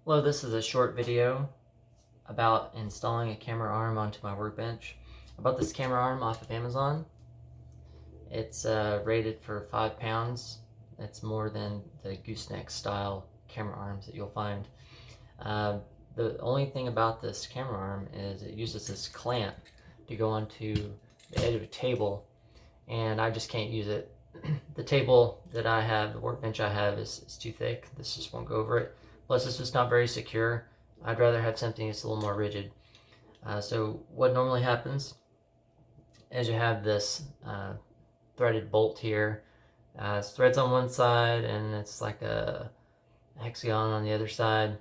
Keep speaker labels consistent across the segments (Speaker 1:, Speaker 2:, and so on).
Speaker 1: Hello, this is a short video about installing a camera arm onto my workbench. I bought this camera arm off of Amazon. It's rated for 5 pounds. That's more than the gooseneck style camera arms that you'll find. The only thing about this camera arm is it uses this clamp to go onto the edge of a table, and I just can't use it. The table that I have, the workbench I have, is too thick. This just won't go over it. Plus, it's just not very secure. I'd rather have something that's a little more rigid. So what normally happens is you have this threaded bolt here. It's threads on one side and it's like a hexagon on the other side.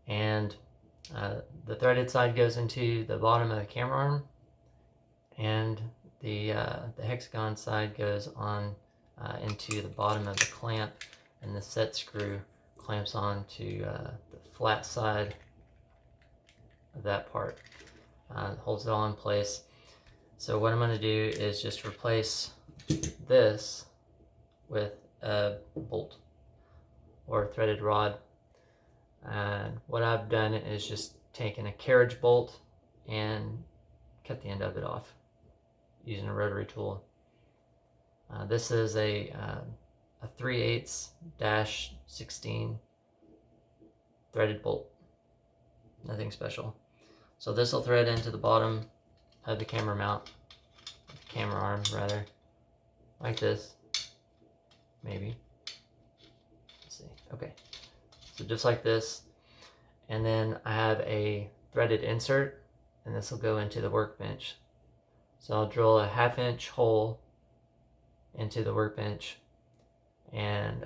Speaker 1: And the threaded side goes into the bottom of the camera arm, and the hexagon side goes on into the bottom of the clamp, and the set screw clamps on to the flat side of that part. Holds it all in place. So what I'm going to do is just replace this with a bolt or a threaded rod. And what I've done is just taken a carriage bolt and cut the end of it off using a rotary tool. This is a 3/8-16 threaded bolt. Nothing special. So this will thread into the bottom of the camera arm rather, like this, maybe. Let's see. Okay. So just like this, and then I have a threaded insert, and this will go into the workbench. So I'll drill a 1/2 inch hole into the workbench, and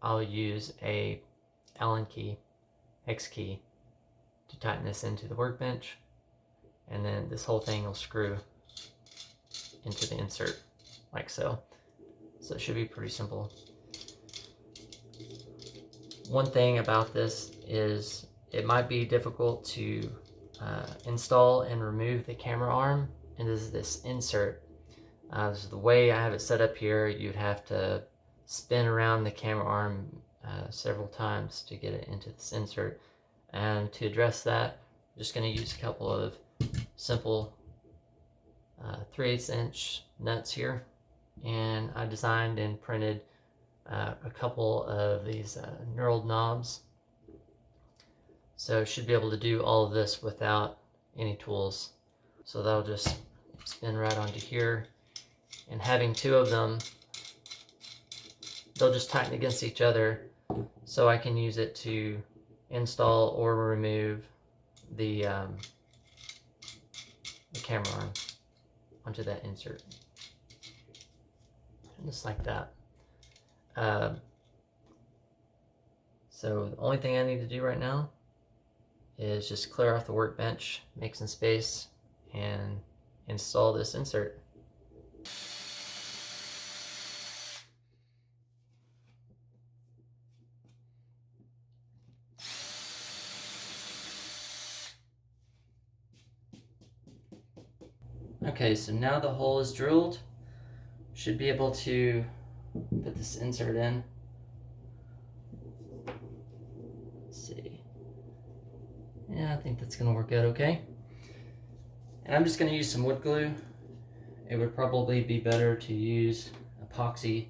Speaker 1: I'll use a Allen key, hex key, to tighten this into the workbench, and then this whole thing will screw into the insert like so. So it should be pretty simple. One thing about this is it might be difficult to install and remove the camera arm into this insert. So the way I have it set up here, you'd have to spin around the camera arm several times to get it into this insert. And to address that, I'm just going to use a couple of simple 3/8 inch nuts here. And I designed and printed a couple of these knurled knobs. So should be able to do all of this without any tools. So that'll just spin right onto here. And having 2 of them, they'll just tighten against each other, so I can use it to install or remove the camera arm onto that insert. Just like that. So the only thing I need to do right now is just clear off the workbench, make some space, and install this insert. Okay, so now the hole is drilled. Should be able to put this insert in. Let's see. Yeah, I think that's gonna work out okay. And I'm just gonna use some wood glue. It would probably be better to use epoxy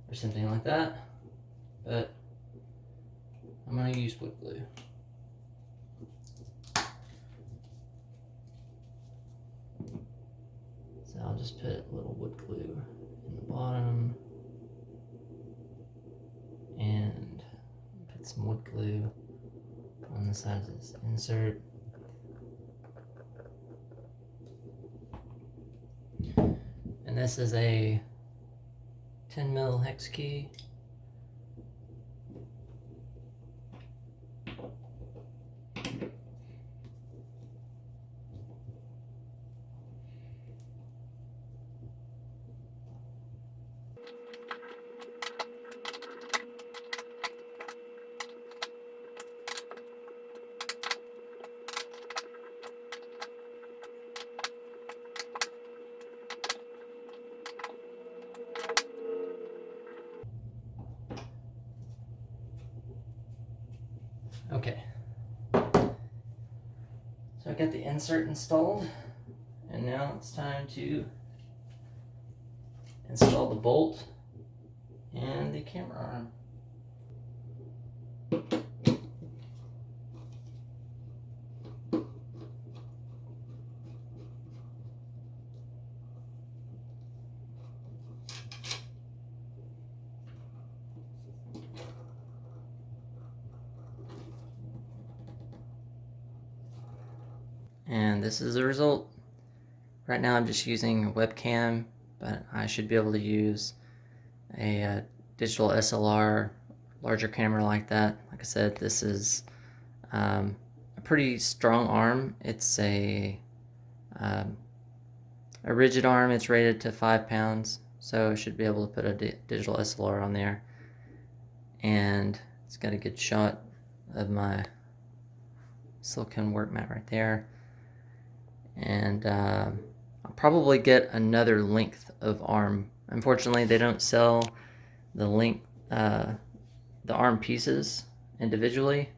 Speaker 1: or something like that, but I'm gonna use wood glue. So I'll just put a little wood glue in the bottom and put some wood glue on the sides of this insert. And this is a 10mm hex key. Okay. So I got the insert installed, and now it's time to install the bolt and the camera arm. And this is the result. Right now I'm just using a webcam, but I should be able to use a digital SLR, larger camera like that. Like I said, this is a pretty strong arm. It's a rigid arm. It's rated to 5 pounds, so I should be able to put a digital SLR on there. And it's got a good shot of my silicone work mat right there. And I'll probably get another length of arm. Unfortunately, they don't sell the arm pieces individually,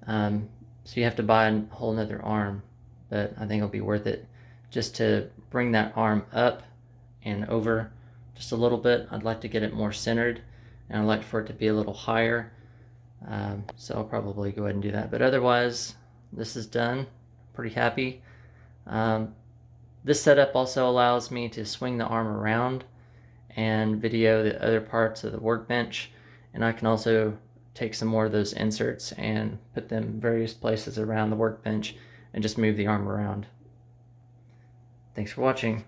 Speaker 1: so you have to buy a whole nother arm. But I think it'll be worth it just to bring that arm up and over just a little bit. I'd like to get it more centered, and I'd like for it to be a little higher. So I'll probably go ahead and do that. But otherwise, this is done. Pretty happy. This setup also allows me to swing the arm around and video the other parts of the workbench, and I can also take some more of those inserts and put them various places around the workbench and just move the arm around. Thanks for watching.